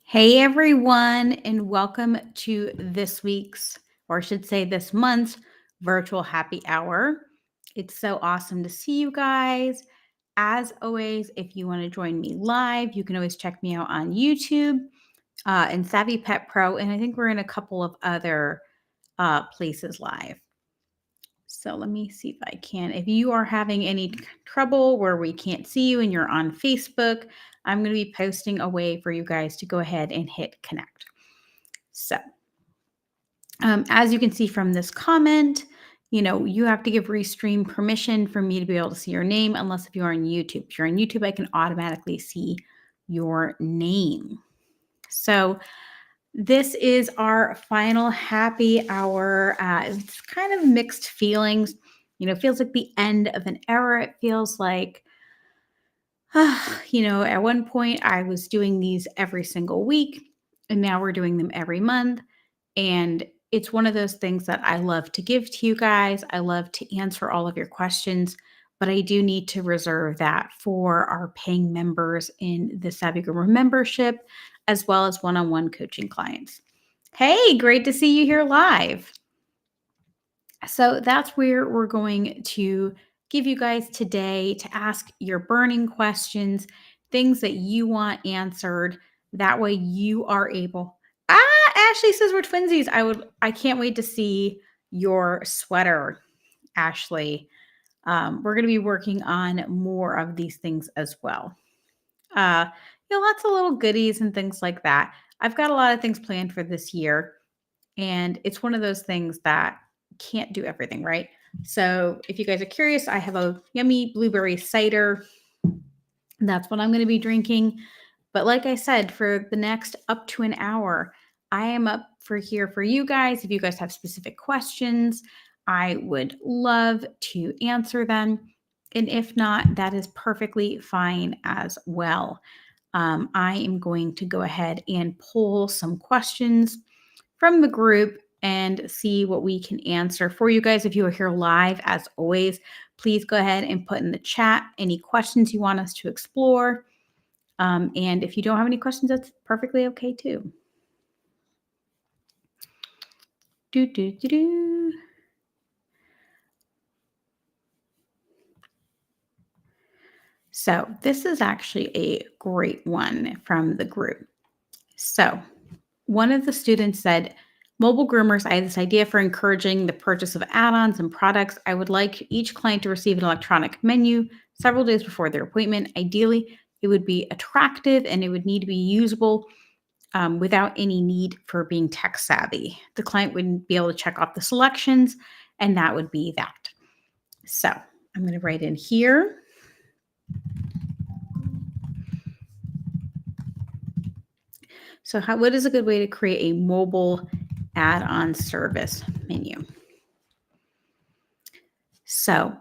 Hey everyone, and welcome to this week's, or I should say this month's, virtual happy hour. It's so awesome to see you guys. As always, if you want to join me live, you can always check me out on YouTube and Savvy Pet Pro, and I think we're in a couple of other places live. So let me see if I can. If you are having any trouble where we can't see you and you're on Facebook, I'm going to be posting a way for you guys to go ahead and hit connect. So, as you can see from this comment, you have to give Restream permission for me to be able to see your name, unless if you're on YouTube. If you're on YouTube, I can automatically see your name. So, this is our final happy hour. It's kind of mixed feelings. It feels like the end of an era. It feels like, at one point I was doing these every single week, and now we're doing them every month. And it's one of those things that I love to give to you guys. I love to answer all of your questions, but I do need to reserve that for our paying members in the Savvy Groomer membership, as well as one-on-one coaching clients. Hey, great to see you here live. So that's where we're going to give you guys today to ask your burning questions, things that you want answered. That way you are able. Ashley says we're twinsies. I can't wait to see your sweater, Ashley. We're going to be working on more of these things as well. Lots of little goodies and things like that. I've got a lot of things planned for this year, and it's one of those things that can't do everything, right? So if you guys are curious, I have a yummy blueberry cider. That's what I'm going to be drinking. But like I said, for the next up to an hour, I am up for here for you guys. If you guys have specific questions, I would love to answer them. And if not, that is perfectly fine as well. I am going to go ahead and pull some questions from the group and see what we can answer for you guys. If you are here live, as always, please go ahead and put in the chat any questions you want us to explore. And if you don't have any questions, that's perfectly okay too. So this is actually a great one from the group. So one of the students said, mobile groomers, I had this idea for encouraging the purchase of add-ons and products. I would like each client to receive an electronic menu several days before their appointment. Ideally, it would be attractive and it would need to be usable without any need for being tech savvy. The client would be able to check off the selections, and that would be that. So I'm going to write in here. So what is a good way to create a mobile add-on service menu? So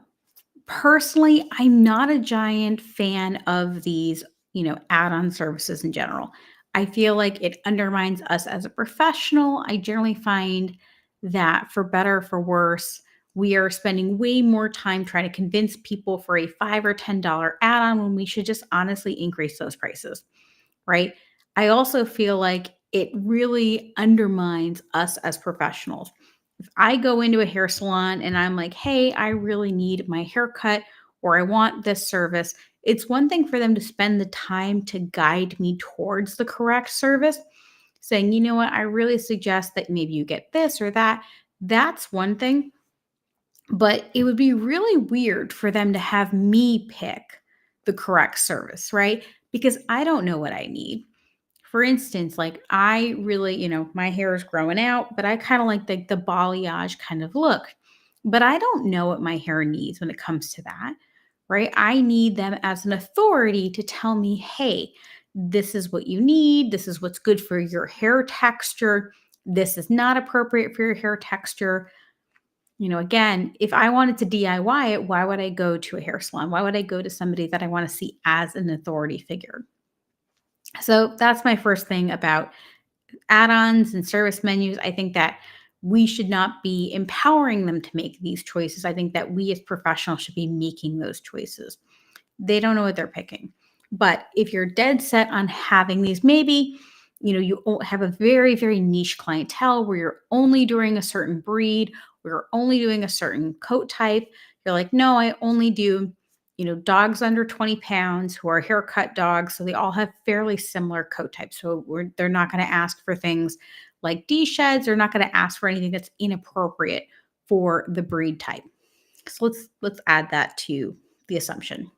personally, I'm not a giant fan of these, add-on services in general. I feel like it undermines us as a professional. I generally find that for better or for worse, we are spending way more time trying to convince people for a $5 or $10 add-on when we should just honestly increase those prices, right? I also feel like it really undermines us as professionals. If I go into a hair salon and I'm like, hey, I really need my haircut or I want this service, it's one thing for them to spend the time to guide me towards the correct service, saying, you know what, I really suggest that maybe you get this or that. That's one thing. But it would be really weird for them to have me pick the correct service, right? Because I don't know what I need. For instance, like I really, my hair is growing out, but I kind of like the balayage kind of look. But I don't know what my hair needs when it comes to that, right? I need them as an authority to tell me, hey, this is what you need. This is what's good for your hair texture. This is not appropriate for your hair texture. Again, if I wanted to DIY it, why would I go to a hair salon? Why would I go to somebody that I want to see as an authority figure? So that's my first thing about add-ons and service menus. I think that we should not be empowering them to make these choices. I think that we as professionals should be making those choices. They don't know what they're picking. But if you're dead set on having these, maybe You have a very, very niche clientele where you're only doing a certain breed, where you're only doing a certain coat type. You're like, no, I only do, dogs under 20 pounds who are haircut dogs. So they all have fairly similar coat types. So they're not going to ask for things like D sheds. They're not going to ask for anything that's inappropriate for the breed type. So let's add that to the assumption.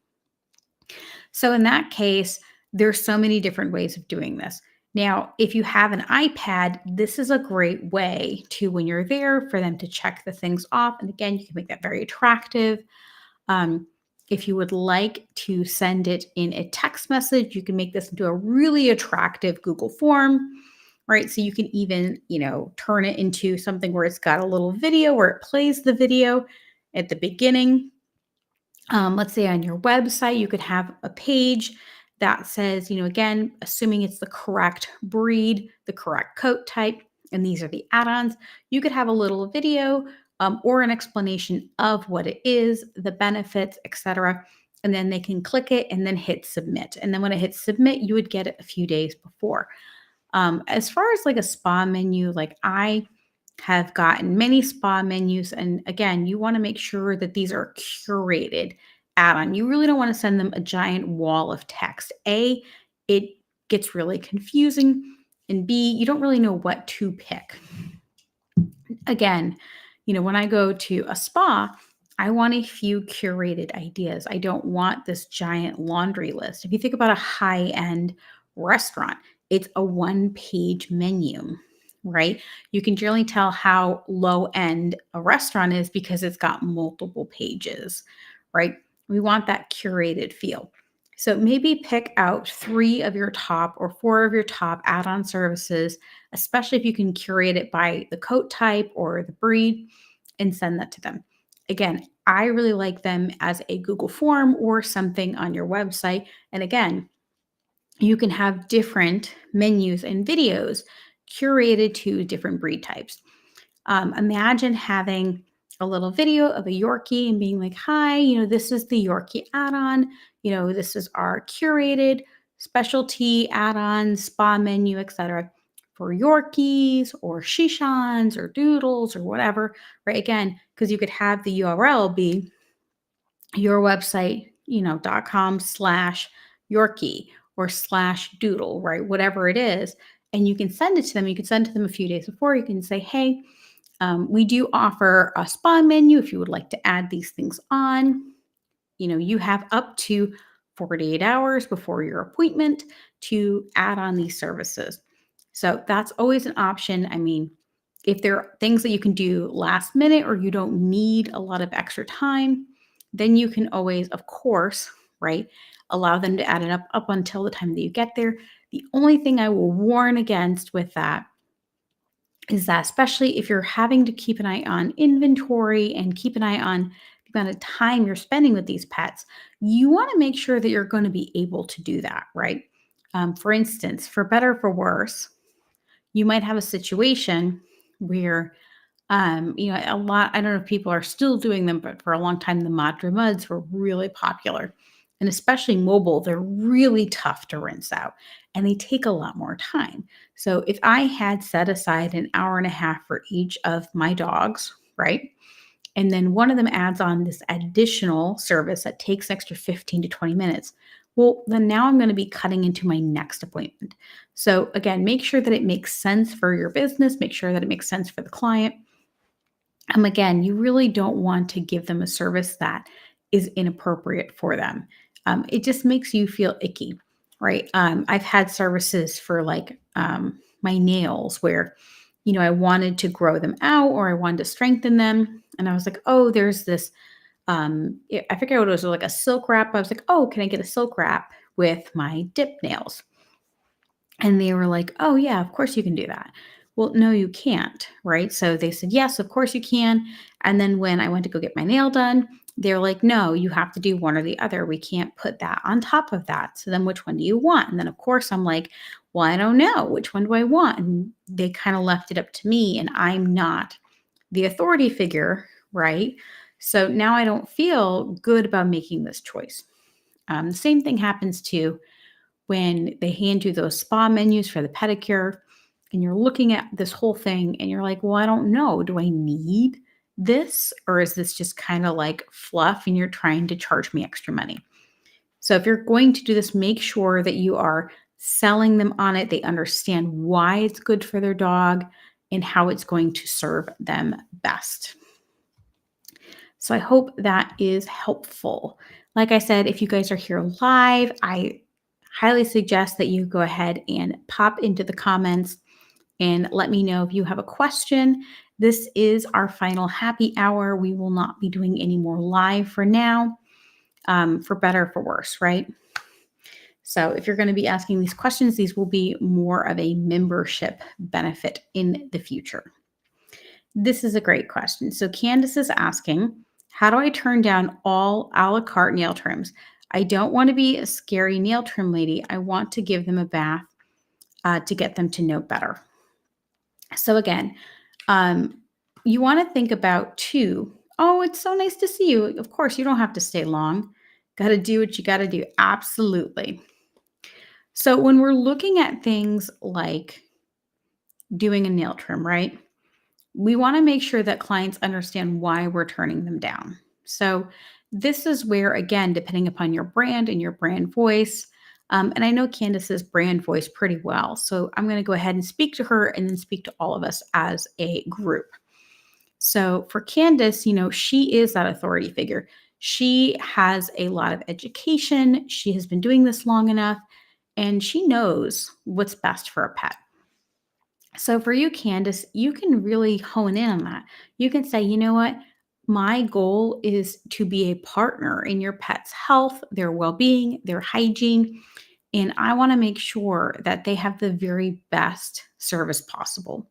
So in that case, there's so many different ways of doing this. Now, if you have an iPad, this is a great way to, when you're there, for them to check the things off. And again, you can make that very attractive. Um, if you would like to send it in a text message, you can make this into a really attractive Google form, right? So you can even, turn it into something where it's got a little video where it plays the video at the beginning. Let's say on your website, you could have a page that says, again, assuming it's the correct breed, the correct coat type, and these are the add ons, you could have a little video or an explanation of what it is, the benefits, etc. And then they can click it and then hit submit. And then when it hits submit, you would get it a few days before. As far as like a spa menu, like I have gotten many spa menus. And again, you want to make sure that these are curated add on. You really don't want to send them a giant wall of text. A, it gets really confusing. And B, you don't really know what to pick. Again, when I go to a spa, I want a few curated ideas. I don't want this giant laundry list. If you think about a high end restaurant, it's a one-page menu, right? You can generally tell how low end a restaurant is because it's got multiple pages, right? We want that curated feel. So maybe pick out 3 of your top or 4 of your top add on services, especially if you can curate it by the coat type or the breed, and send that to them. Again, I really like them as a Google form or something on your website. And again, you can have different menus and videos curated to different breed types. Imagine having a little video of a Yorkie and being like, hi, this is the Yorkie add on. This is our curated specialty add on spa menu, etc. for Yorkies or Shishans or Doodles or whatever, right? Again, because you could have the URL be your website, .com/Yorkie or /doodle, right? Whatever it is. And you can send it to them. You can send it to them a few days before. You can say, hey, we do offer a spa menu if you would like to add these things on. You have up to 48 hours before your appointment to add on these services. So that's always an option. I mean, if there are things that you can do last minute or you don't need a lot of extra time, then you can always, of course, right, allow them to add it up until the time that you get there. The only thing I will warn against with that is that, especially if you're having to keep an eye on inventory and keep an eye on the amount of time you're spending with these pets, you want to make sure that you're going to be able to do that, right? For instance, for better or for worse, you might have a situation where, a lot, I don't know if people are still doing them, but for a long time, the Madra Muds were really popular. And especially mobile, they're really tough to rinse out and they take a lot more time. So if I had set aside an hour and a half for each of my dogs, right? And then one of them adds on this additional service that takes extra 15 to 20 minutes. Well, then now I'm going to be cutting into my next appointment. So again, make sure that it makes sense for your business, make sure that it makes sense for the client. Again, you really don't want to give them a service that is inappropriate for them. It just makes you feel icky, right? I've had services for like my nails where, I wanted to grow them out or I wanted to strengthen them. And I was like, oh, there's this, I forget what it was, like a silk wrap. I was like, oh, can I get a silk wrap with my dip nails? And they were like, oh, yeah, of course you can do that. Well, no, you can't, right? So they said, yes, of course you can. And then when I went to go get my nail done, they're like, no, you have to do one or the other. We can't put that on top of that. So then which one do you want? And then, of course, I'm like, well, I don't know. Which one do I want? And they kind of left it up to me. And I'm not the authority figure, right? So now I don't feel good about making this choice. The same thing happens too when they hand you those spa menus for the pedicure and you're looking at this whole thing and you're like, well, I don't know. Do I need this? Or is this just kind of like fluff and you're trying to charge me extra money? So if you're going to do this, make sure that you are selling them on it. They understand why it's good for their dog and how it's going to serve them best. So I hope that is helpful. Like I said, if you guys are here live, I highly suggest that you go ahead and pop into the comments and let me know if you have a question. This is our final happy hour. We will not be doing any more live for now, for better or for worse, right? So if you're going to be asking these questions, these will be more of a membership benefit in the future. This is a great question. So Candace is asking, how do I turn down all a la carte nail trims? I don't want to be a scary nail trim lady. I want to give them a bath to get them to know better. So again, you want to think about too. Oh, it's so nice to see you. Of course, you don't have to stay long. Got to do what you got to do. Absolutely. So when we're looking at things like doing a nail trim, right? We want to make sure that clients understand why we're turning them down. So this is where, again, depending upon your brand and your brand voice, and I know Candace's brand voice pretty well. So I'm going to go ahead and speak to her and then speak to all of us as a group. So for Candace, she is that authority figure. She has a lot of education. She has been doing this long enough and she knows what's best for a pet. So for you, Candace, you can really hone in on that. You can say, you know what? My goal is to be a partner in your pet's health, their well being, their hygiene. And I want to make sure that they have the very best service possible.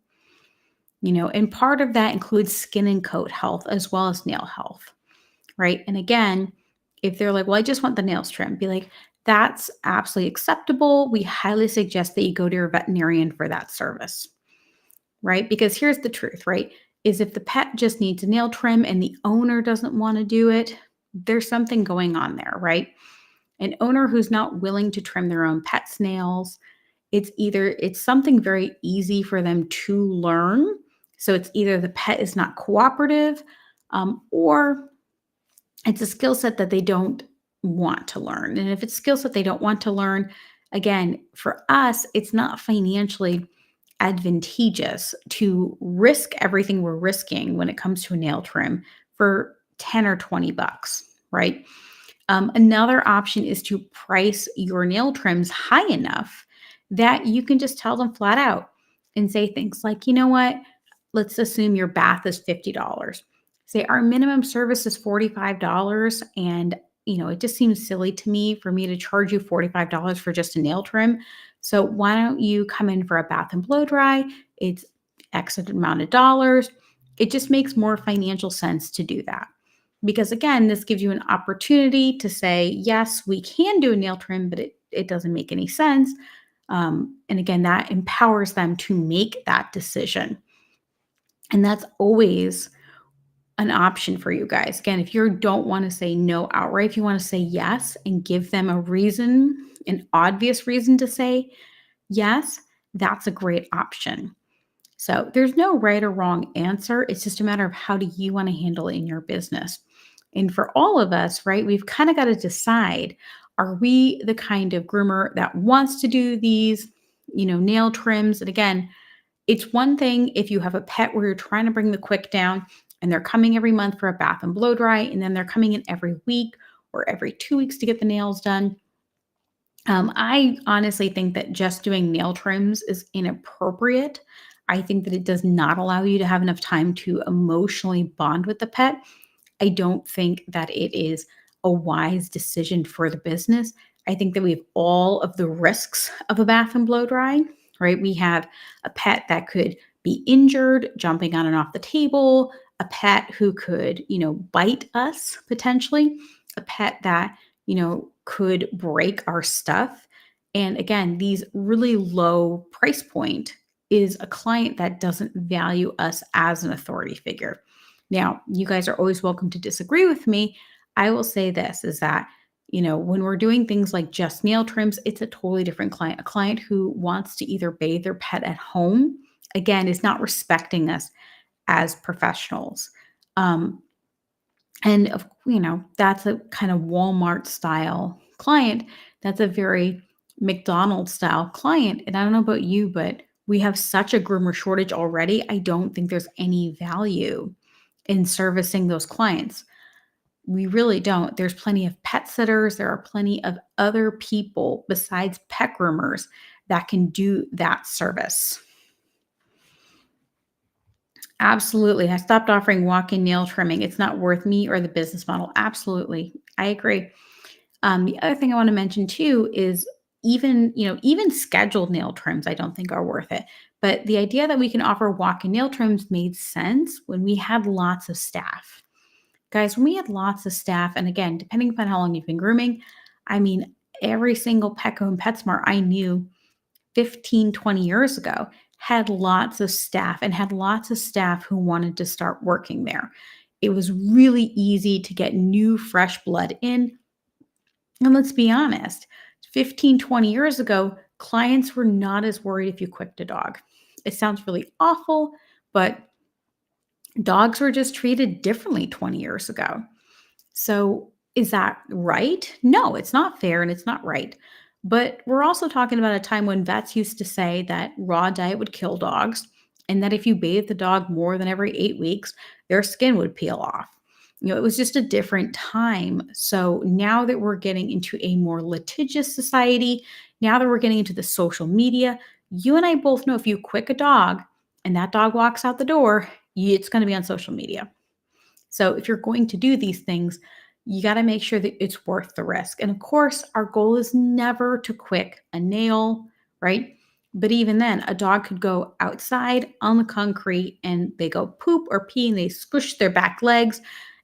And part of that includes skin and coat health as well as nail health, right? And again, if they're like, well, I just want the nails trimmed, be like, that's absolutely acceptable. We highly suggest that you go to your veterinarian for that service, right? Because here's the truth, right? Is if the pet just needs a nail trim and the owner doesn't want to do it, there's something going on there, right? An owner who's not willing to trim their own pet's nails, it's something very easy for them to learn. So it's either the pet is not cooperative, or it's a skill set that they don't want to learn. And if it's a skill set they don't want to learn, again, for us, it's not financially advantageous to risk everything we're risking when it comes to a nail trim for 10 or 20 bucks, right? Another option is to price your nail trims high enough that you can just tell them flat out and say things like, you know what? Let's assume your bath is $50. Say our minimum service is $45. And, it just seems silly to me for me to charge you $45 for just a nail trim. So why don't you come in for a bath and blow dry? It's X amount of dollars. It just makes more financial sense to do that. Because again, this gives you an opportunity to say, yes, we can do a nail trim, but it doesn't make any sense. And again, that empowers them to make that decision. And that's always an option for you guys. Again, if you don't want to say no outright, if you want to say yes and give them a reason, an obvious reason to say yes, that's a great option. So there's no right or wrong answer. It's just a matter of how do you want to handle it in your business. And for all of us, right, we've kind of got to decide, are we the kind of groomer that wants to do these, nail trims? And again, it's one thing if you have a pet where you're trying to bring the quick down and they're coming every month for a bath and blow dry, and then they're coming in every week or every 2 weeks to get the nails done. I honestly think that just doing nail trims is inappropriate. I think that it does not allow you to have enough time to emotionally bond with the pet. I don't think that it is a wise decision for the business. I think that we have all of the risks of a bath and blow dry, right? We have a pet that could be injured, jumping on and off the table, a pet who could, bite us potentially, a pet that, could break our stuff. And again, these really low price point is a client that doesn't value us as an authority figure. Now, you guys are always welcome to disagree with me. I will say this is that When we're doing things like just nail trims, it's a totally different client. A client who wants to either bathe their pet at home, again, is not respecting us as professionals. Um, and that's a kind of Walmart style client. That's a very McDonald's style client. And I don't know about you, but we have such a groomer shortage already. I don't think there's any value in servicing those clients. We really don't. There's plenty of pet sitters. There are plenty of other people besides pet groomers that can do that service. Absolutely. I stopped offering walk-in nail trimming. It's not worth me or the business model. Absolutely. I agree. The other thing I want to mention too is even scheduled nail trims, I don't think are worth it. But the idea that we can offer walk-in nail trims made sense when we had lots of staff. Guys, when we had lots of staff, and again, depending upon how long you've been grooming, I mean, every single Petco and PetSmart I knew 15, 20 years ago had lots of staff and had lots of staff who wanted to start working there. It was really easy to get new, fresh blood in. And let's be honest, 15, 20 years ago, clients were not as worried if you quicked a dog. It sounds really awful, but dogs were just treated differently 20 years ago. So, is that right? No, it's not fair and it's not right. But we're also talking about a time when vets used to say that raw diet would kill dogs and that if you bathed the dog more than every 8 weeks, their skin would peel off. It was just a different time. So now that we're getting into a more litigious society, now that we're getting into the social media, you and I both know if you quick a dog and that dog walks out the door, it's going to be on social media. So if you're going to do these things, you got to make sure that it's worth the risk. And of course, our goal is never to quick a nail, right? But even then, a dog could go outside on the concrete and they go poop or pee and they squish their back legs.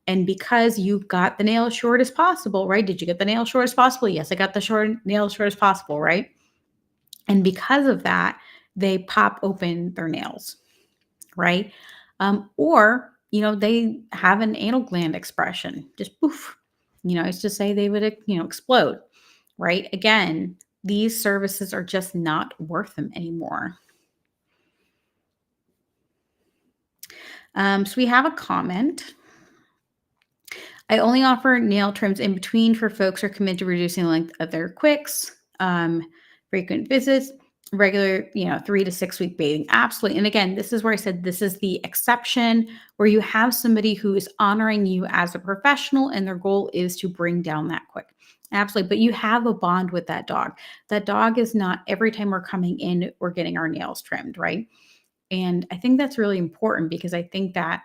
And because you got the nail short as possible, right? Did you get the nail short as possible? Yes, I got the nail short as possible, right? And because of that, they pop open their nails, right? Or they have an anal gland expression, just poof. It's to say they would, explode, right? Again, these services are just not worth them anymore. So we have a comment. I only offer nail trims in between for folks who are committed to reducing the length of their quicks, frequent visits, regular, 3 to 6 week bathing. Absolutely. And again, this is where I said this is the exception where you have somebody who is honoring you as a professional and their goal is to bring down that quick. Absolutely. But you have a bond with that dog. That dog is not every time we're coming in, we're getting our nails trimmed, right? And I think that's really important because I think that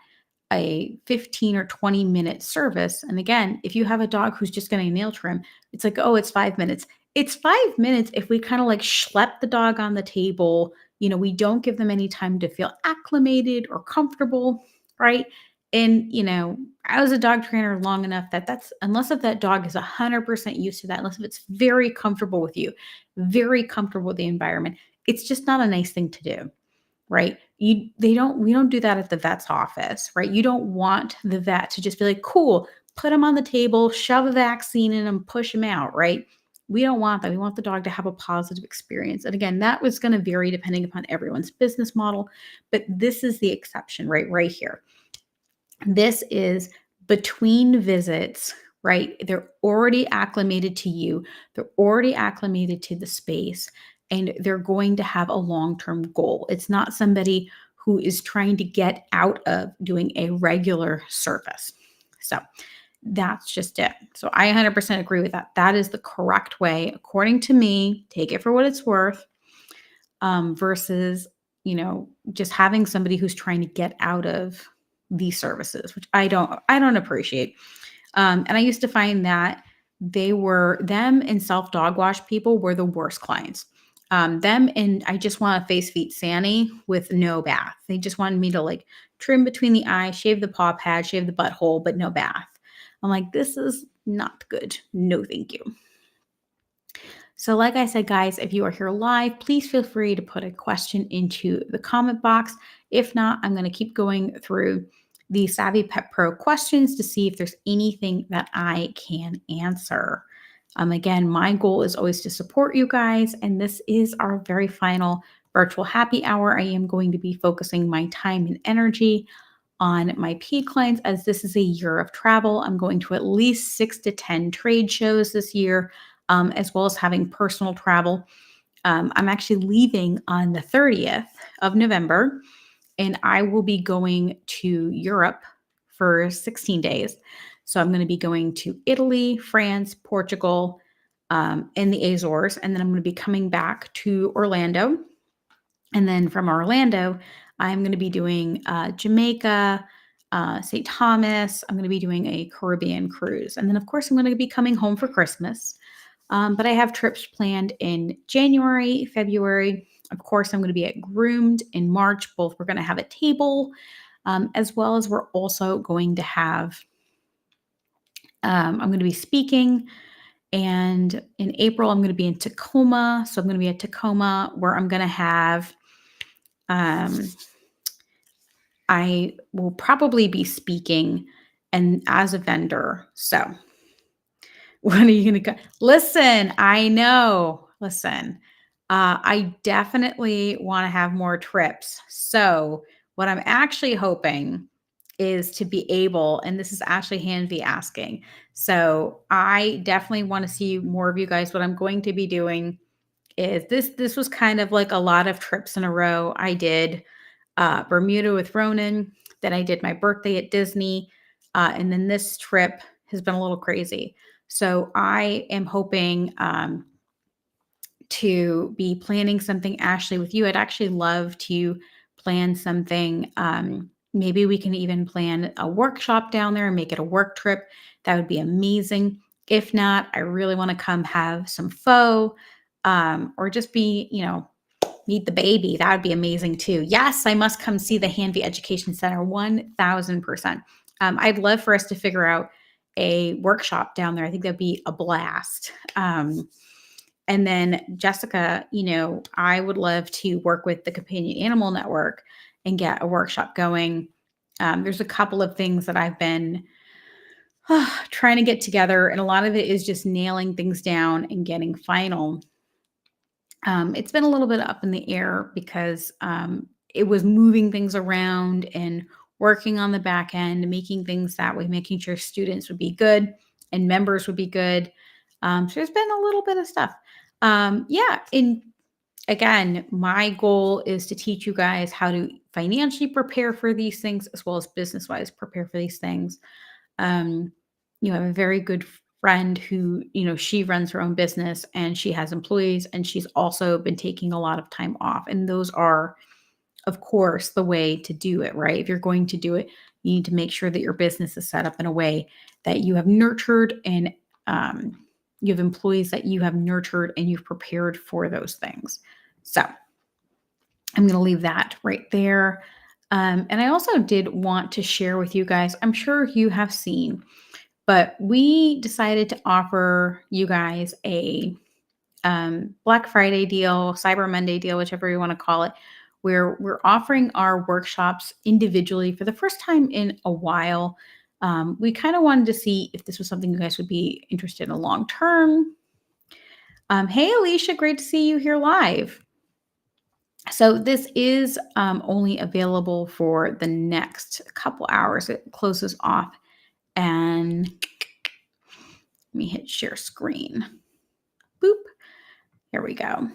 a 15 or 20-minute service, and again, if you have a dog who's just getting a nail trim, it's like, oh, it's 5 minutes. It's 5 minutes if we kind of like schlep the dog on the table. We don't give them any time to feel acclimated or comfortable, right? And I was a dog trainer long enough that's unless if that dog is 100% used to that, unless if it's very comfortable with you, very comfortable with the environment, it's just not a nice thing to do, right? We don't do that at the vet's office, right? You don't want the vet to just be like, cool, put him on the table, shove a vaccine in him, push him out, right? We don't want that. We want the dog to have a positive experience. And again, that was going to vary depending upon everyone's business model, but this is the exception, right here. This is between visits, right? They're already acclimated to you. They're already acclimated to the space and they're going to have a long-term goal. It's not somebody who is trying to get out of doing a regular service. So that's just it. So I 100% agree with that. That is the correct way, according to me. Take it for what it's worth, versus, just having somebody who's trying to get out of these services, which I don't appreciate. And I used to find that them and self dog wash people were the worst clients. Them and I just want a face feet Sanny with no bath. They just wanted me to like trim between the eyes, shave the paw pad, shave the butthole, but no bath. I'm like, this is not good. No, thank you. So, like I said, guys, if you are here live, please feel free to put a question into the comment box. If not, I'm going to keep going through the Savvy Pet Pro questions to see if there's anything that I can answer. Again, my goal is always to support you guys, and this is our very final virtual happy hour. I am going to be focusing my time and energy on my paid clients as this is a year of travel. I'm going to at least 6 to 10 trade shows this year, as well as having personal travel. I'm actually leaving on the 30th of November, and I will be going to Europe for 16 days. So I'm going to be going to Italy, France, Portugal, and the Azores. And then I'm going to be coming back to Orlando. And then from Orlando, I'm going to be doing Jamaica, St. Thomas. I'm going to be doing a Caribbean cruise. And then, of course, I'm going to be coming home for Christmas. But I have trips planned in January, February. Of course, I'm going to be at Groomed in March. Both we're going to have a table, as well as we're also going to have, I'm going to be speaking. And in April, I'm going to be in Tacoma. So I'm going to be at Tacoma where I'm going to have, um, I will probably be speaking and as a vendor. So when are you going to go? Listen, I know. Listen, I definitely want to have more trips. So, what I'm actually hoping is to be able, and this is actually Hanvi asking. So, I definitely want to see more of you guys. What I'm going to be doing is this was kind of like a lot of trips in a row. I did Bermuda with Ronan, then I did my birthday at Disney, and then this trip has been a little crazy. So I am hoping to be planning something, Ashley, with you. I'd actually love to plan something. Maybe we can even plan a workshop down there and make it a work trip. That would be amazing. If not, I really want to come have some pho or just be, meet the baby. That would be amazing too. Yes, I must come see the Hanvi Education Center 1000%. I'd love for us to figure out a workshop down there. I think that'd be a blast. And then Jessica, I would love to work with the Companion Animal Network and get a workshop going. There's a couple of things that I've been trying to get together, and a lot of it is just nailing things down and getting final. It's been a little bit up in the air because it was moving things around and working on the back end, making things that way, making sure students would be good and members would be good. So there's been a little bit of stuff. Yeah. And again, my goal is to teach you guys how to financially prepare for these things as well as business wise prepare for these things. Um, I have a very good friend who, she runs her own business and she has employees and she's also been taking a lot of time off. And those are, of course, the way to do it, right? If you're going to do it, you need to make sure that your business is set up in a way that you have nurtured and you have employees that you have nurtured and you've prepared for those things. So I'm going to leave that right there. And I also did want to share with you guys, I'm sure you have seen, but we decided to offer you guys a Black Friday deal, Cyber Monday deal, whichever you want to call it, where we're offering our workshops individually for the first time in a while. We kind of wanted to see if this was something you guys would be interested in long term. Hey, Alicia, great to see you here live. So this is only available for the next couple hours. It closes off, and let me hit share screen. Boop. Here we go.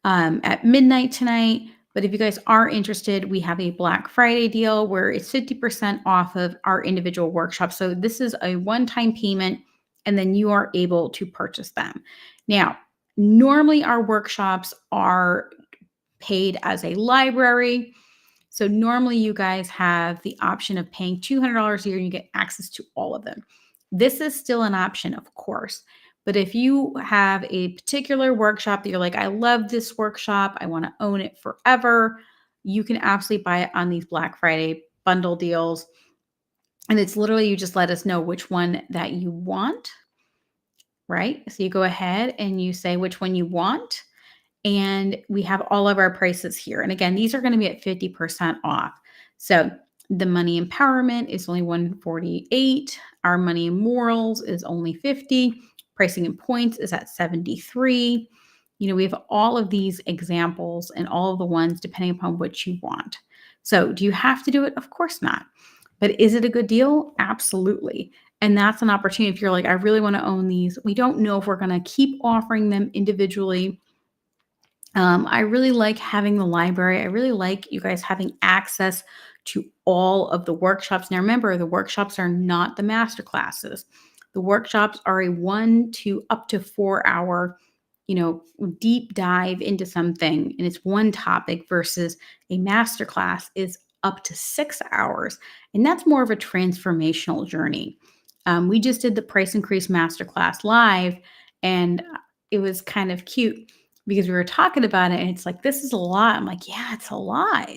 At midnight tonight. But if you guys are interested, we have a Black Friday deal where it's 50% off of our individual workshops. So this is a one-time payment, and then you are able to purchase them. Now, normally our workshops are paid as a library. So normally you guys have the option of paying $200 a year and you get access to all of them. This is still an option, of course. But if you have a particular workshop that you're like, I love this workshop, I want to own it forever, you can absolutely buy it on these Black Friday bundle deals. And it's literally, you just let us know which one that you want, right? So you go ahead and you say which one you want. And we have all of our prices here. And again, these are going to be at 50% off. So The money empowerment is only 148. Our money and morals is only 50. Pricing and points is at 73. We have all of these examples and all of the ones depending upon what you want. So, do you have to do it? Of course not. But is it a good deal? Absolutely. And that's an opportunity if you're like, I really want to own these. We don't know if we're going to keep offering them individually. I really like having the library. I really like you guys having access to all of the workshops. Now, remember, the workshops are not the master classes. The workshops are a 1 to up to 4 hour, deep dive into something, and it's one topic versus a master class is up to 6 hours, and that's more of a transformational journey. We just did the price increase masterclass live, and it was kind of cute because we were talking about it and it's like, this is a lot. I'm like, yeah, it's a lot.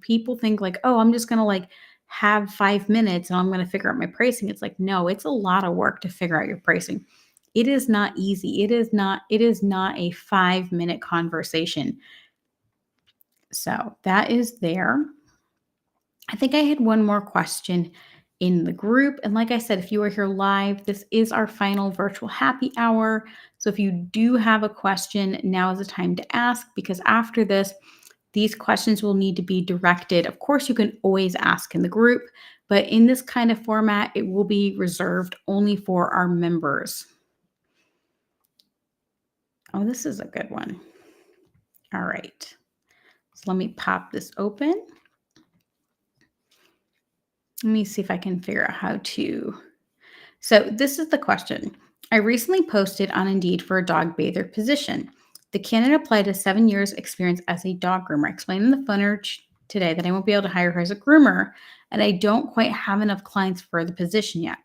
People think like, oh, I'm just going to like have 5 minutes and I'm going to figure out my pricing. It's like, no, it's a lot of work to figure out your pricing. It is not easy. It is not a 5 minute conversation. So that is there. I think I had one more question in the group. And like I said, if you are here live, this is our final virtual happy hour. So if you do have a question, now is the time to ask because after this, these questions will need to be directed. Of course, you can always ask in the group, but in this kind of format, it will be reserved only for our members. Oh, this is a good one. All right. So let me pop this open. Let me see if I can figure out how to. So this is the question. I recently posted on Indeed for a dog bather position. The candidate applied to 7 years experience as a dog groomer. I explained in the phone today that I won't be able to hire her as a groomer, and I don't quite have enough clients for the position yet.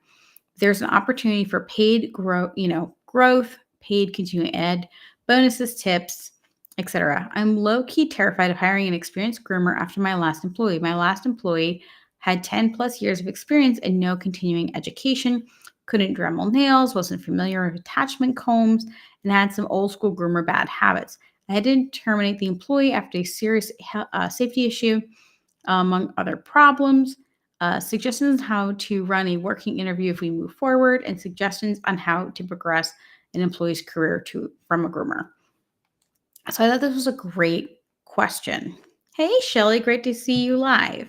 There's an opportunity for paid growth, paid continuing ed, bonuses, tips, etc. I'm low-key terrified of hiring an experienced groomer after my last employee. My last employee had 10 plus years of experience and no continuing education, couldn't Dremel nails, wasn't familiar with attachment combs, and had some old school groomer bad habits. I had to terminate the employee after a serious safety issue, among other problems. Suggestions on how to run a working interview if we move forward, and suggestions on how to progress an employee's career from a groomer. So I thought this was a great question. Hey, Shelly, great to see you live.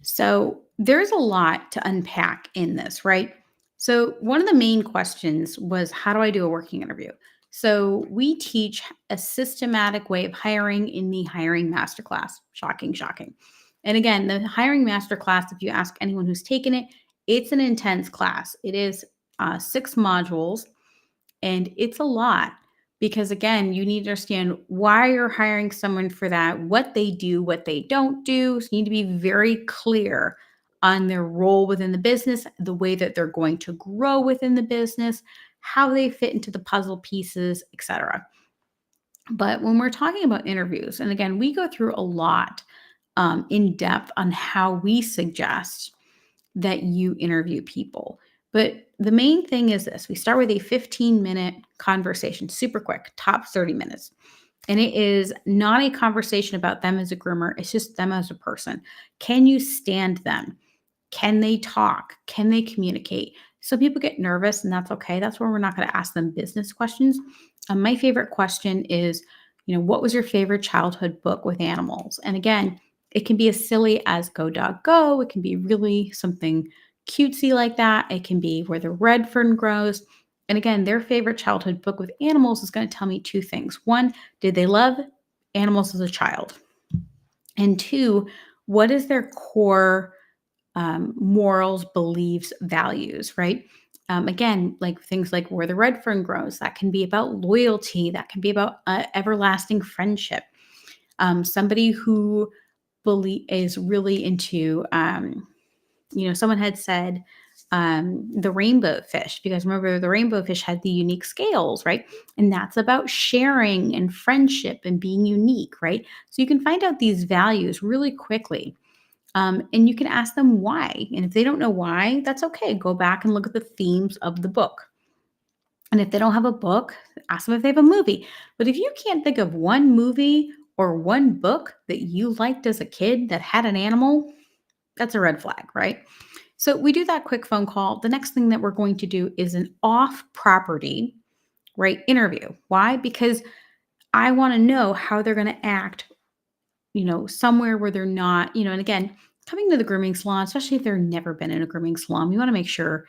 So there's a lot to unpack in this, right? So one of the main questions was, how do I do a working interview? So we teach a systematic way of hiring in the hiring masterclass. Shocking, shocking. And again, the hiring masterclass, if you ask anyone who's taken it, it's an intense class. It is 6 modules. And it's a lot because, again, you need to understand why you're hiring someone for that, what they do, what they don't do. So you need to be very clear on their role within the business, the way that they're going to grow within the business, how they fit into the puzzle pieces, etc. But when we're talking about interviews, and again, we go through a lot in depth on how we suggest that you interview people. But the main thing is this: we start with a 15-minute conversation, super quick, top 30 minutes. And it is not a conversation about them as a groomer, it's just them as a person. Can you stand them? Can they talk? Can they communicate? Some people get nervous, and that's okay. That's where we're not going to ask them business questions. My favorite question is, what was your favorite childhood book with animals? And again, it can be as silly as Go Dog Go. It can be really something cutesy like that. It can be Where the Red Fern Grows. And again, their favorite childhood book with animals is going to tell me 2 things. 1, did they love animals as a child? And 2, what is their core morals, beliefs, values, right? Again, like things like Where the Red Fern Grows, that can be about loyalty, that can be about everlasting friendship. Somebody who is really into, someone had said the rainbow fish, because remember the rainbow fish had the unique scales, right? And that's about sharing and friendship and being unique, right? So you can find out these values really quickly. And you can ask them why. And if they don't know why, that's okay. Go back and look at the themes of the book. And if they don't have a book, ask them if they have a movie. But if you can't think of one movie or one book that you liked as a kid that had an animal, that's a red flag, right? So we do that quick phone call. The next thing that we're going to do is an off property, right, interview. Why? Because I want to know how they're going to act, somewhere where they're not, and again, coming to the grooming salon, especially if they've never been in a grooming salon, we want to make sure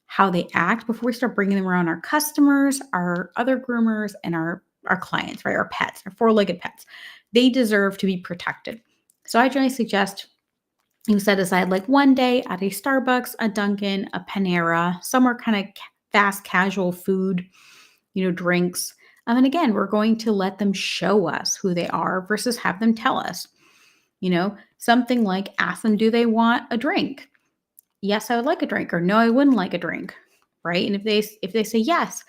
how they act before we start bringing them around our customers, our other groomers, and our clients, right? Our pets, our four-legged pets. They deserve to be protected. So I generally suggest you set aside like one day at a Starbucks, a Dunkin', a Panera, somewhere kind of fast casual food, drinks. And again, we're going to let them show us who they are versus have them tell us. Something like ask them, do they want a drink? Yes, I would like a drink, or no, I wouldn't like a drink. Right. And if they say yes,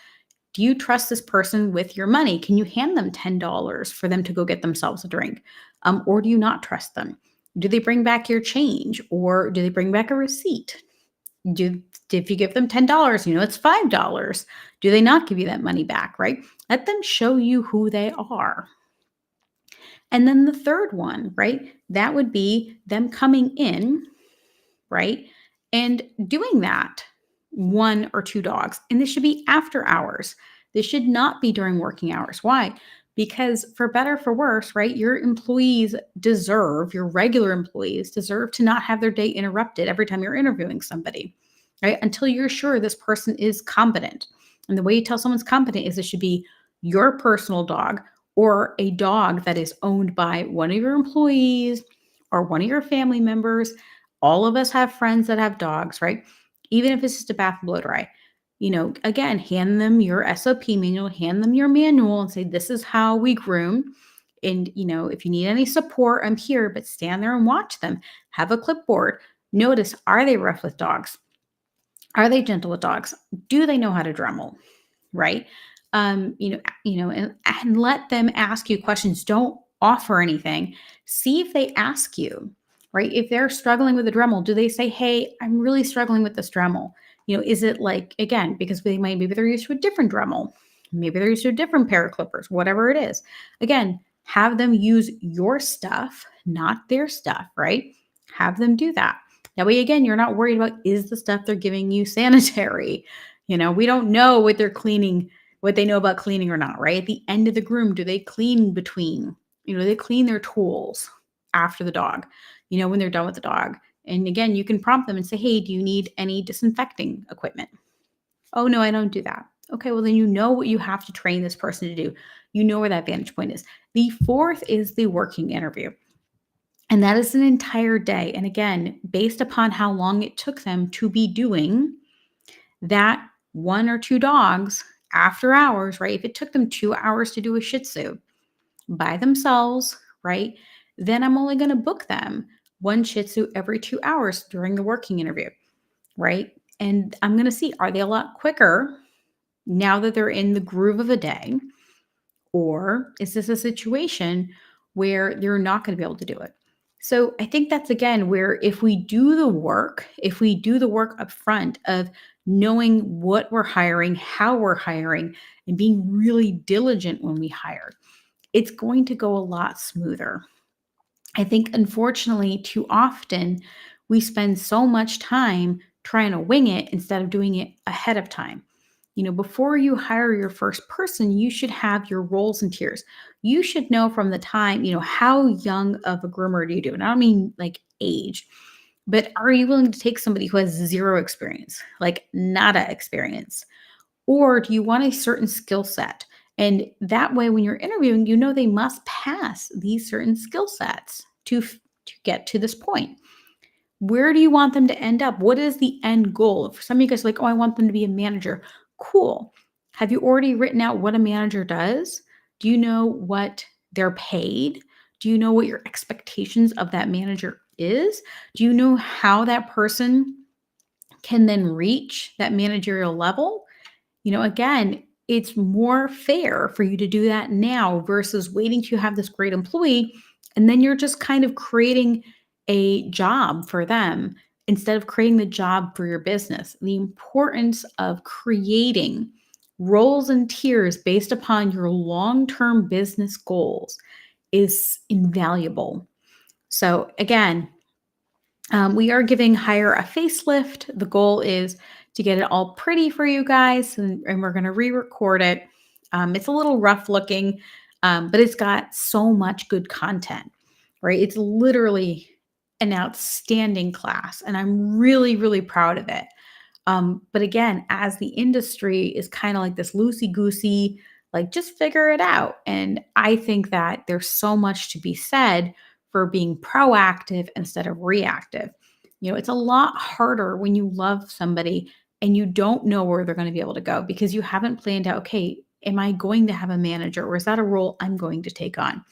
do you trust this person with your money? Can you hand them $10 for them to go get themselves a drink? Or do you not trust them? Do they bring back your change, or do they bring back a receipt? If you give them $10, it's $5. Do they not give you that money back, right? Let them show you who they are. And then the third one, right? That would be them coming in, right? And doing that one or two dogs. And this should be after hours. This should not be during working hours. Why? Because for better, for worse, right? Your regular employees deserve to not have their day interrupted every time you're interviewing somebody, right? Until you're sure this person is competent. And the way you tell someone's competent is it should be your personal dog or a dog that is owned by one of your employees or one of your family members. All of us have friends that have dogs, right? Even if it's just a bath blow dry. Again, hand them your SOP manual, hand them your manual and say, this is how we groom. And, if you need any support, I'm here, but stand there and watch them. Have a clipboard. Notice, are they rough with dogs? Are they gentle with dogs? Do they know how to Dremel? Right? And let them ask you questions. Don't offer anything. See if they ask you, right? If they're struggling with a Dremel, do they say, hey, I'm really struggling with this Dremel? Is it like, again, because maybe they're used to a different Dremel, maybe they're used to a different pair of clippers, whatever it is. Again, have them use your stuff, not their stuff, right? Have them do that. That way, again, you're not worried about, is the stuff they're giving you sanitary? We don't know what they're cleaning, what they know about cleaning or not, right? At the end of the groom, do they clean between, they clean their tools after the dog, when they're done with the dog. And again, you can prompt them and say, hey, do you need any disinfecting equipment? Oh, no, I don't do that. Okay, well, then you know what you have to train this person to do. You know where that vantage point is. The fourth is the working interview. And that is an entire day. And again, based upon how long it took them to be doing that one or two dogs after hours, right? If it took them 2 hours to do a Shih Tzu by themselves, right? Then I'm only going to book them one Shih Tzu every 2 hours during the working interview, right? And I'm going to see, are they a lot quicker now that they're in the groove of a day? Or is this a situation where you're not going to be able to do it? So I think that's again where if we do the work up front of knowing what we're hiring, how we're hiring, and being really diligent when we hire, it's going to go a lot smoother. I think unfortunately, too often we spend so much time trying to wing it instead of doing it ahead of time. Before you hire your first person, you should have your roles and tiers. You should know from the time, how young of a groomer do you do? And I don't mean like age, but are you willing to take somebody who has zero experience, like nada experience? Or do you want a certain skill set? And that way, when you're interviewing, they must pass these certain skill sets to get to this point. Where do you want them to end up? What is the end goal? For some of you guys are like, oh, I want them to be a manager. Cool. Have you already written out what a manager does? Do you know what they're paid? Do you know what your expectations of that manager is? Do you know how that person can then reach that managerial level? Again, it's more fair for you to do that now versus waiting to have this great employee. And then you're just kind of creating a job for them instead of creating the job for your business. The importance of creating roles and tiers based upon your long-term business goals is invaluable. So again, we are giving Hire a facelift. The goal is to get it all pretty for you guys, and we're going to re-record it. It's a little rough looking, but it's got so much good content, right? It's literally an outstanding class, and I'm really, really proud of it. But again, as the industry is kind of like this loosey goosey, like just figure it out. And I think that there's so much to be said for being proactive instead of reactive. It's a lot harder when you love somebody and you don't know where they're going to be able to go because you haven't planned out, okay, am I going to have a manager or is that a role I'm going to take on?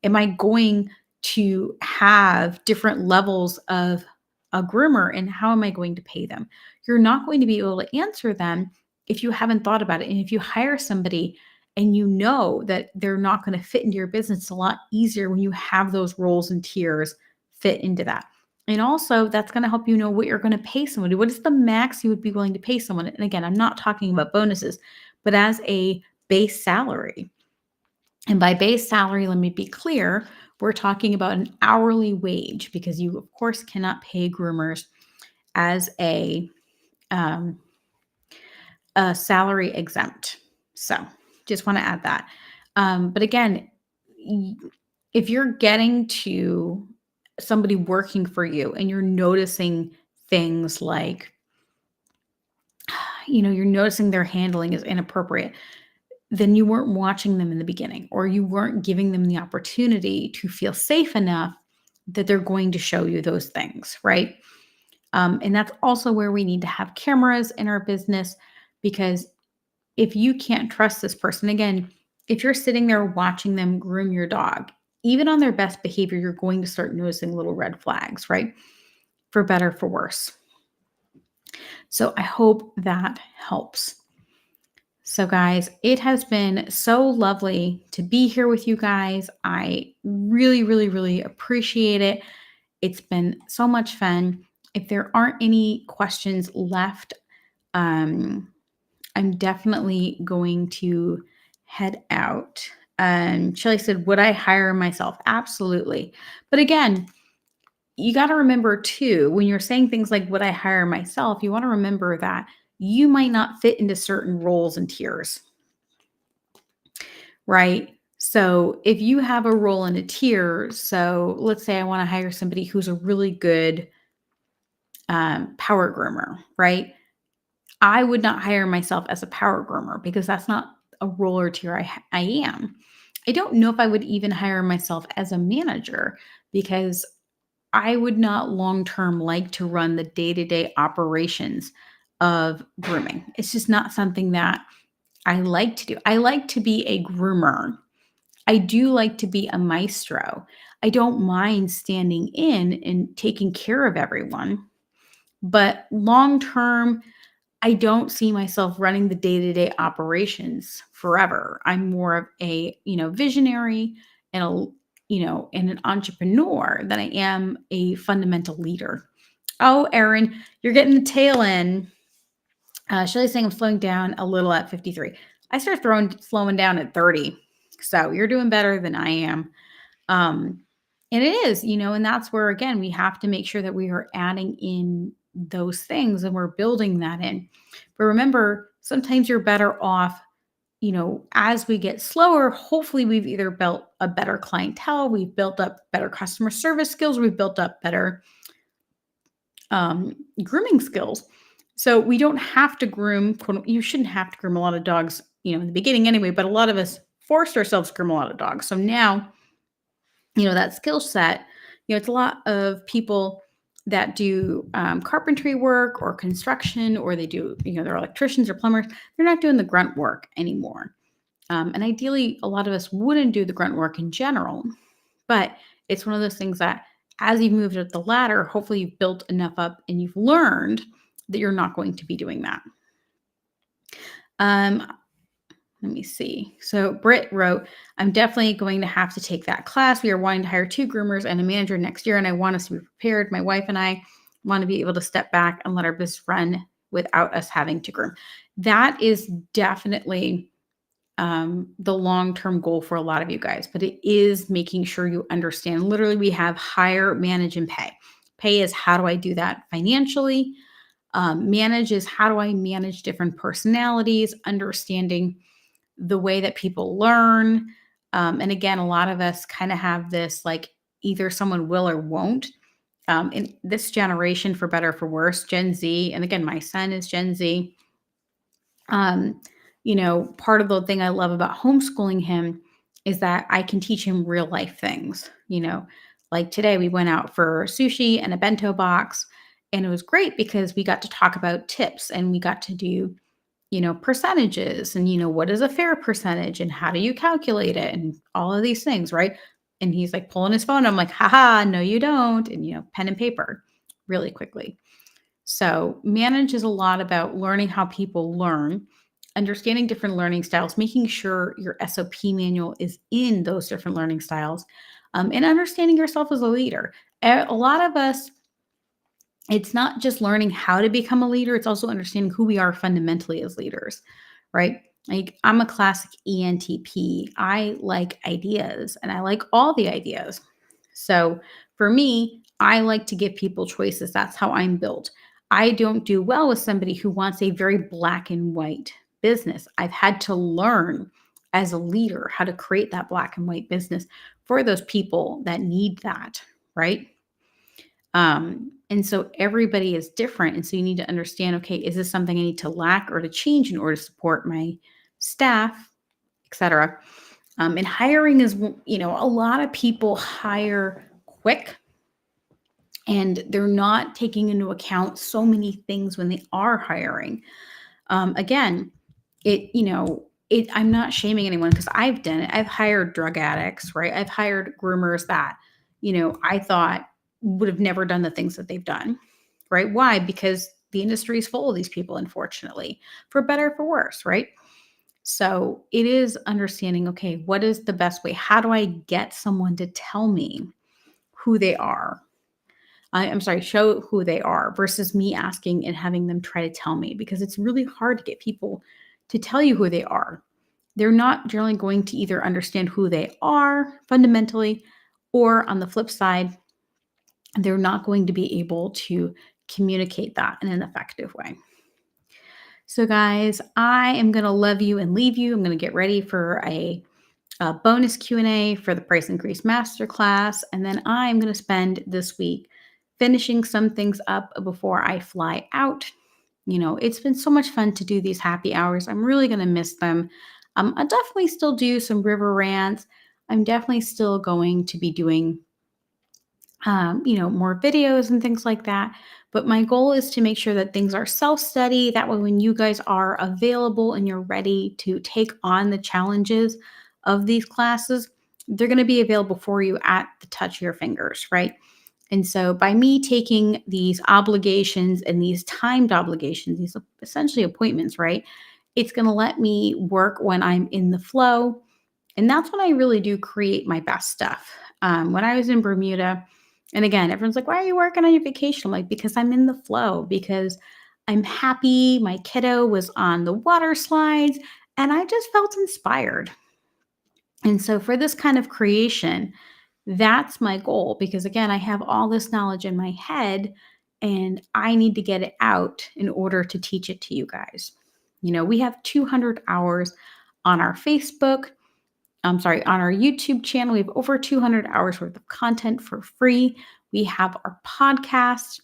Am I going to have different levels of a groomer and how am I going to pay them? You're not going to be able to answer them if you haven't thought about it. And if you hire somebody and you know that they're not going to fit into your business, it's a lot easier when you have those roles and tiers fit into that. And also, that's going to help you know what you're going to pay somebody. What is the max you would be willing to pay someone? And again, I'm not talking about bonuses, but as a base salary. And by base salary, let me be clear, we're talking about an hourly wage because you, of course, cannot pay groomers as um, a salary exempt. So just want to add that. But again, if you're getting to somebody working for you and you're noticing things like, you're noticing their handling is inappropriate, then you weren't watching them in the beginning, or you weren't giving them the opportunity to feel safe enough that they're going to show you those things, right? And that's also where we need to have cameras in our business because if you can't trust this person, again, if you're sitting there watching them groom your dog, even on their best behavior, you're going to start noticing little red flags, right? For better, for worse. So I hope that helps. So, guys, it has been so lovely to be here with you guys. I really, really, really appreciate it. It's been so much fun. If there aren't any questions left, I'm definitely going to head out. Shelly said, would I hire myself? Absolutely. But again, you got to remember too, when you're saying things like, would I hire myself? You want to remember that you might not fit into certain roles and tiers, right? So if you have a role in a tier, so let's say I want to hire somebody who's a really good power groomer, right? I would not hire myself as a power groomer because that's not a role or tier I am. I don't know if I would even hire myself as a manager because I would not long term like to run the day to day operations of grooming. It's just not something that I like to do. I like to be a groomer. I do like to be a maestro. I don't mind standing in and taking care of everyone. But long term, I don't see myself running the day-to-day operations forever. I'm more of a, visionary and and an entrepreneur than I am a fundamental leader. Oh, Erin, you're getting the tail end. Shelly's saying I'm slowing down a little at 53. I started slowing down at 30. So you're doing better than I am. Um, and it is, and that's where, again, we have to make sure that we are adding in those things and we're building that in. But remember, sometimes you're better off, as we get slower, hopefully we've either built a better clientele, we've built up better customer service skills, we've built up better grooming skills. So we don't have to groom, you shouldn't have to groom a lot of dogs, in the beginning anyway, but a lot of us forced ourselves to groom a lot of dogs. So now, that skill set, it's a lot of people that do carpentry work or construction, or they do, they're electricians or plumbers. They're not doing the grunt work anymore. And ideally, a lot of us wouldn't do the grunt work in general, but it's one of those things that as you've moved up the ladder, hopefully you've built enough up and you've learned that you're not going to be doing that. Let me see. So Britt wrote, I'm definitely going to have to take that class. We are wanting to hire 2 groomers and a manager next year, and I want us to be prepared. My wife and I want to be able to step back and let our business run without us having to groom. That is definitely the long-term goal for a lot of you guys, but it is making sure you understand. Literally, we have hire, manage, and pay. Pay is how do I do that financially? Manage is how do I manage different personalities, understanding the way that people learn. And again, a lot of us kind of have this like either someone will or won't. In this generation, for better or for worse, Gen Z, and again, my son is Gen Z. um, Part of the thing I love about homeschooling him is that I can teach him real life things. Like today we went out for sushi and a bento box, and it was great because we got to talk about tips and we got to do, percentages and, what is a fair percentage and how do you calculate it and all of these things, right? And he's like pulling his phone. I'm like, haha, no, you don't. And, pen and paper really quickly. So, manage is a lot about learning how people learn, understanding different learning styles, making sure your SOP manual is in those different learning styles, and understanding yourself as a leader. A lot of us, it's not just learning how to become a leader, it's also understanding who we are fundamentally as leaders, right? Like, I'm a classic ENTP. I like ideas and I like all the ideas. So for me, I like to give people choices. That's how I'm built. I don't do well with somebody who wants a very black and white business. I've had to learn as a leader how to create that black and white business for those people that need that, right? And so everybody is different. And so you need to understand, okay, is this something I need to lack or to change in order to support my staff, et cetera? And hiring is, a lot of people hire quick and they're not taking into account so many things when they are hiring. Again, I'm not shaming anyone because I've done it. I've hired drug addicts, right? I've hired groomers that, I thought would have never done the things that they've done, right? Why? Because the industry is full of these people, unfortunately, for better or for worse, right? So it is understanding, okay, what is the best way? How do I get someone to tell me who they are? I'm sorry, show who they are versus me asking and having them try to tell me because it's really hard to get people to tell you who they are. They're not generally going to either understand who they are fundamentally, or on the flip side, they're not going to be able to communicate that in an effective way. So, guys, I am going to love you and leave you. I'm going to get ready for a bonus Q&A for the Price Increase Masterclass. And then I'm going to spend this week finishing some things up before I fly out. It's been so much fun to do these happy hours. I'm really going to miss them. I'll definitely still do some river rants. I'm definitely still going to be doing, more videos and things like that. But my goal is to make sure that things are self-study. That way, when you guys are available and you're ready to take on the challenges of these classes, they're going to be available for you at the touch of your fingers, right? And so by me taking these obligations and these timed obligations, these essentially appointments, right? It's going to let me work when I'm in the flow. And that's when I really do create my best stuff. When I was in Bermuda, and again, everyone's like, why are you working on your vacation? I'm like, because I'm in the flow, because I'm happy. My kiddo was on the water slides and I just felt inspired. And so for this kind of creation, that's my goal because again, I have all this knowledge in my head and I need to get it out in order to teach it to you guys. We have 200 hours on our Facebook. On our YouTube channel. We have over 200 hours worth of content for free. We have our podcast.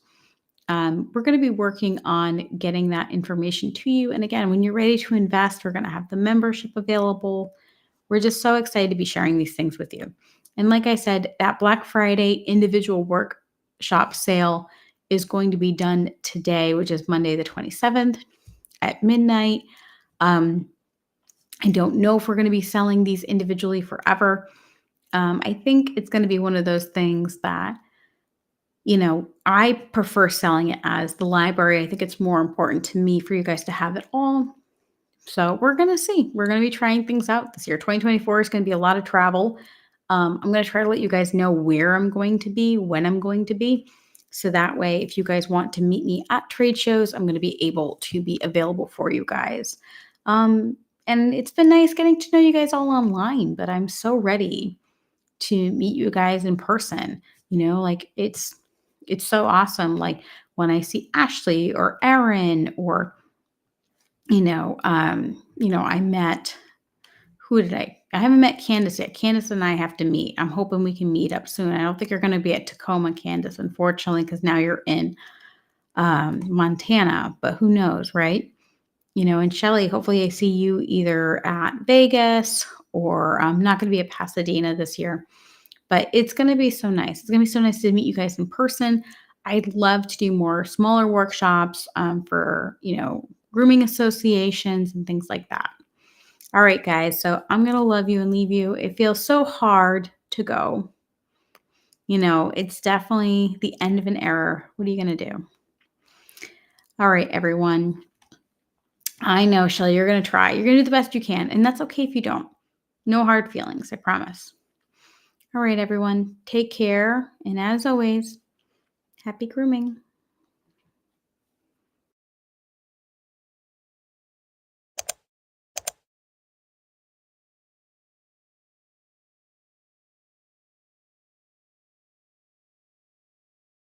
We're going to be working on getting that information to you. And again, when you're ready to invest, we're going to have the membership available. We're just so excited to be sharing these things with you. And like I said, that Black Friday individual workshop sale is going to be done today, which is Monday the 27th at midnight. I don't know if we're going to be selling these individually forever. I think it's going to be one of those things that, I prefer selling it as the library. I think it's more important to me for you guys to have it all. So we're going to see. We're going to be trying things out this year. 2024 is going to be a lot of travel. I'm going to try to let you guys know where I'm going to be, when I'm going to be. So that way, if you guys want to meet me at trade shows, I'm going to be able to be available for you guys. Um, and it's been nice getting to know you guys all online, but I'm so ready to meet you guys in person. Like it's so awesome. Like when I see Ashley or Erin or I met who did I haven't met Candace yet. Candace and I have to meet. I'm hoping we can meet up soon. I don't think you're going to be at Tacoma, Candace, unfortunately, because now you're in Montana, but who knows, right? And Shelly, hopefully I see you either at Vegas or I'm not going to be at Pasadena this year, but it's going to be so nice. It's going to be so nice to meet you guys in person. I'd love to do more smaller workshops for, grooming associations and things like that. All right, guys. So I'm going to love you and leave you. It feels so hard to go. It's definitely the end of an era. What are you going to do? All right, everyone. I know, Shelly, you're going to try. You're going to do the best you can. And that's okay if you don't. No hard feelings, I promise. All right, everyone. Take care. And as always, happy grooming.